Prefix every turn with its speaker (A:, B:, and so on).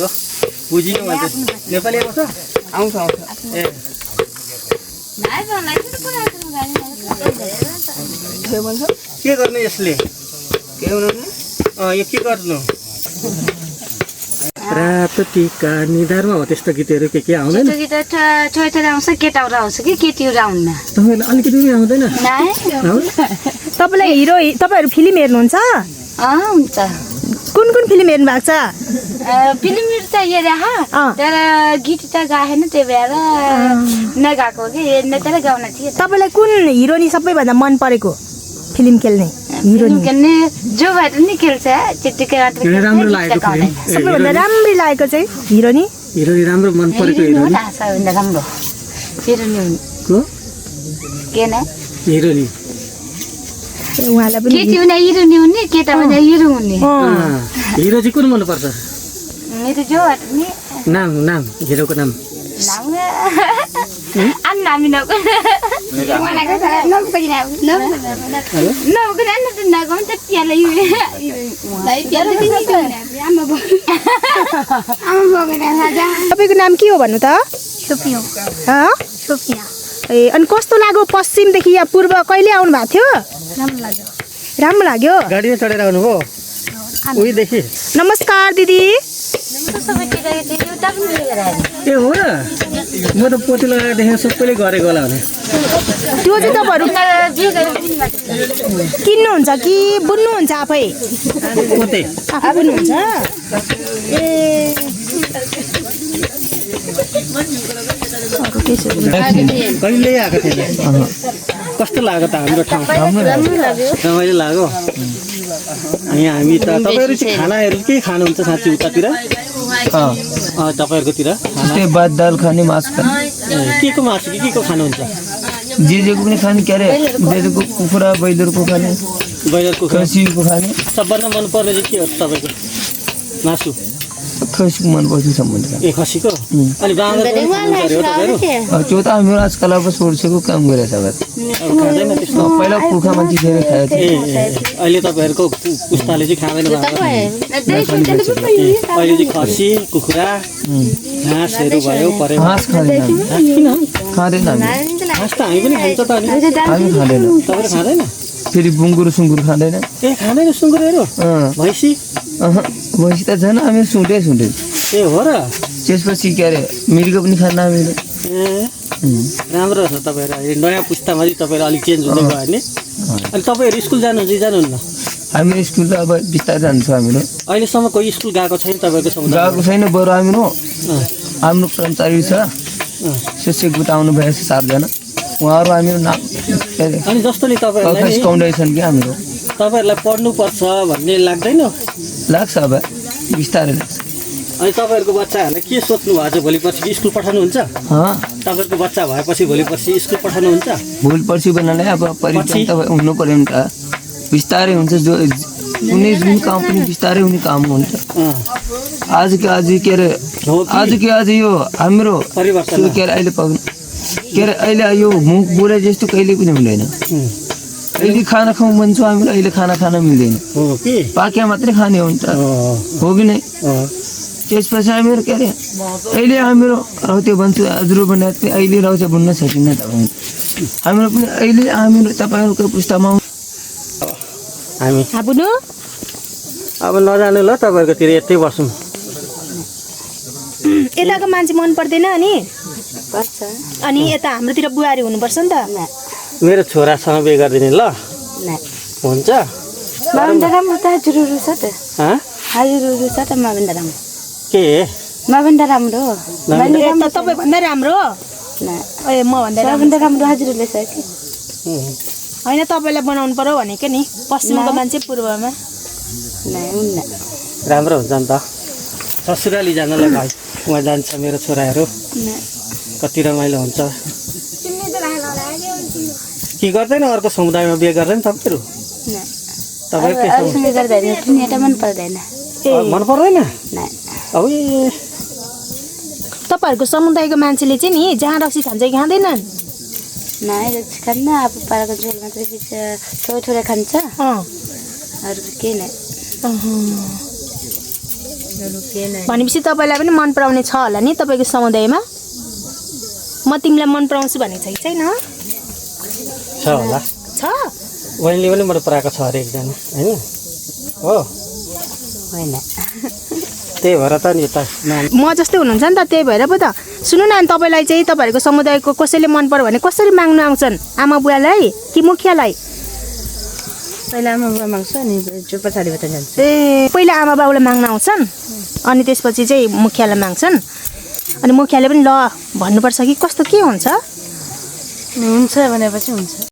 A: त्यो बुझिनु भन्छ नेपाली आउँछ
B: आउँछ
A: ए के गर्नु यसले
B: के हुनु
A: यो के गर्नु रातो टीका निधारमा हो त्यस्तो गीतहरू के आउँदैन
C: गीत छोइथोर आउँछ केटाउरा आउँछ कि केटीहरू आउन्न
A: तपाईँलाई अलिकति पनि आउँदैन
D: तपाईँलाई हिरो तपाईँहरू फिल्म हेर्नुहुन्छ
C: हुन्छ
D: कुन कुन फिल्म हेर्नु भएको छ
C: फिल्महरू त हेरे तर गीत त गाएन त्यही भएर नगाएको कि हेर्ने तर गाउन थियो
D: तपाईँलाई कुन हिरोनी सबैभन्दा मन परेको फिल्म खेल्ने हिरोनी
C: खेल्ने जो भएर नि खेल्छ त्यतिकै
A: राम्रो लागेको फिल्म
D: सबैभन्दा राम्रो लागेको चाहिँ हिरोनी
A: हिरोनी राम्रो मन परेको हिरोनी
C: सबैभन्दा राम्रो हिरोनी
A: को
C: के न
A: हिरोनी
D: उहाँलाई पनि
C: केटी हुने हिरोनी हुने केटा हुने हिरो हुने
A: हिरो चाहिँ कुन मन पर्छ
C: मेरो जो भएर नि
A: नाम हिरोको नाम
D: तपाईँको नाम के हो भन्नु त ए अनि कस्तो लाग्यो पश्चिमदेखि या पूर्व कहिले आउनु भएको थियो राम्रो लाग्यो
A: गाडीमा चढेर आउनुभयो उहीदेखि
D: नमस्कार दिदी
A: ए हो र म त पोते लगाएर देखेँ सबैले गरेको होला भने
D: त्यो चाहिँ तपाईँहरू किन्नुहुन्छ कि बुन्नुहुन्छ आफै
A: पोते
D: आफै बुन्नुहुन्छ ए
A: कहिले आएको थिएन कस्तो लाग्यो त हाम्रो ठाउँ रमाइलो लाग्यो अनि हामी त तपाईँहरू चाहिँ खानाहरू के खानुहुन्छ साँच्ची उतातिर तपाईँहरूकोतिर
B: भात दाल खाने मासु खाने
A: के को मासु के को खानुहुन्छ
B: जेको पनि खाने के अरे बेलको कुखुरा बैलरको खाने
A: ब्रोइलरको
B: खसीको खाने
A: सबभन्दा मनपर्ने चाहिँ के हो तपाईँको मासु
B: खसीको मनपर्छ सम्बन्ध
A: ए खसीको अनि बाँदर पनि खानुहुन्छ अरे हो तपाईँहरू
B: त्यो त हाम्रो आजकल अब सोर्सेको काम गरेछ
A: खाँदैन त्यस्तो
B: पहिला पुर्खा मान्छे धेरै खाएको थियो
A: अहिले तपाईँहरूको पुस्ताले चाहिँ खाँदैन अहिले चाहिँ खसी कुखुरा घाँसहरू भयो परे
B: घाँस खाँदैन खाँदैन
A: घाँस त हामी पनि खान्छ त अनि
B: हामी खाँदैन
A: तपाईँहरू खाँदैन
B: फेरि बुङ्गुर सुँगुर खाँदैन
A: ए खाँदैन सुँगुरहरू भैँसी
B: भैँसी त झन् हामी सुँटे
A: ए हो र
B: त्यसपछि के अरे मृग पनि खान्न हामीले
A: ए राम्रो छ तपाईँहरू अहिले नयाँ पुस्तामा चाहिँ तपाईँहरू अलिक चेन्ज हुँदै गयो भने अनि तपाईँहरू स्कुल जानुहुन्छ कि जानुहुन्न
B: हामी स्कुल त अब बिस्तारै जान्छौँ हामीहरू
A: अहिलेसम्म कोही स्कुल गएको छैन तपाईँहरूको समुदाय
B: गएको छैन बरु हामीहरू हाम्रो कर्मचारी छ शिक्षक आउनु भएको छ 7 जना उहाँहरू हामीहरू नाम
A: अनि जस्तोले तपाईँहरूलाई
B: फाउन्डेसन कि हामीहरू
A: तपाईँहरूलाई पढ्नुपर्छ भन्ने लाग्दैन
B: लाग्छ अब बिस्तारै लाग्छ
A: अनि तपाईँहरूको बच्चाहरूलाई के सोच्नु भएको छ भोलि पर्सि स्कुल पठाउनुहुन्छ तपाईँहरूको बच्चा भएपछि भोलि पर्सि स्कुल पठाउनुहुन्छ
B: भोलि पर्सि भन्नाले अब परिचय त हुनु पर्यो नि त बिस्तारै हुन्छ जो कुनै जुन काम पनि बिस्तारै हुने काम हुन्छ आज के आज यो हाम्रो
A: परिवर्तन
B: के अरे अहिले के अरे अहिले यो मुख बोले जस्तो कहिले पनि हुँदैन अहिले खाना खाउँ भन्छौँ हामीलाई अहिले खाना खान मिल्दैन पाक्या मात्रै खाने हो नि त हो कि नै त्यसपछि हामीहरू के अरे अहिले हामीहरू रौते भन्छु हजुर भने अहिले रौते बुन्न सकिन्न त हामीहरू पनि अहिले हामीहरू तपाईँहरूको पुस्तामा
A: हामी
D: बुनु
A: अब नजानु ल तपाईँहरूकोतिर यतै बसौँ
D: यताको मान्छे मन पर्दैन अनि यता हाम्रोतिर बुहारी हुनुपर्छ नि त
A: मेरो छोरासँग बिहे गरिदिने ल हुन्छ
C: राम्रो त हजुरहरू छ त हजुरहरू छ त मभन्दा राम्रो
A: के
C: मभन्दा राम्रो
D: तपाईँभन्दा राम्रो ए मभन्दा
C: राम्रो हजुरहरूले छ कि
D: होइन तपाईँलाई बनाउनु पर्यो भनेको नि पश्चिमको मान्छे पूर्वमा
A: राम्रो हुन्छ नि त ससुराली जानलाई भाइ उहाँ जान्छ मेरो छोराहरू कति रमाइलो हुन्छ के गर्दैन अर्को समुदायमा बिहे गर्दैन तपाईँहरू
C: मन पर्दैन
A: मन पर्दैन अब
D: तपाईँहरूको समुदायको मान्छेले चाहिँ नि जहाँ रक्सी खान्छ कि खाँदैनन्
C: रक्सी खान्न अब पाराको झोल मात्रै थोरै थोरै खान्छ अरू केही नै
D: भनेपछि तपाईँलाई पनि मन पराउने छ होला नि तपाईँको समुदायमा म तिमीलाई मन पराउँछु भनेको छ कि छैन
A: छ होला
D: छ
A: बहिनीले पनि मन पराएको छ अरे एकजना होइन हो
C: होइन
A: त्यही भएर त नि त
D: म जस्तै हुनुहुन्छ नि त त्यही भएर पो त सुन्नु न तपाईँलाई चाहिँ तपाईँहरूको समुदायको कसैले मन पर्यो भने कसरी माग्नु आउँछन् आमा बुवालाई कि मुखियालाई
C: पहिला आमा बुवा माग्छ अनि जो पछाडिबाट जान्छ
D: ए पहिला आमा बाउलाई माग्न आउँछन् अनि त्यसपछि चाहिँ मुखियालाई माग्छन् अनि मुखियाले पनि ल भन्नुपर्छ कि कस्तो के हुन्छ
C: हुन्छ भनेपछि हुन्छ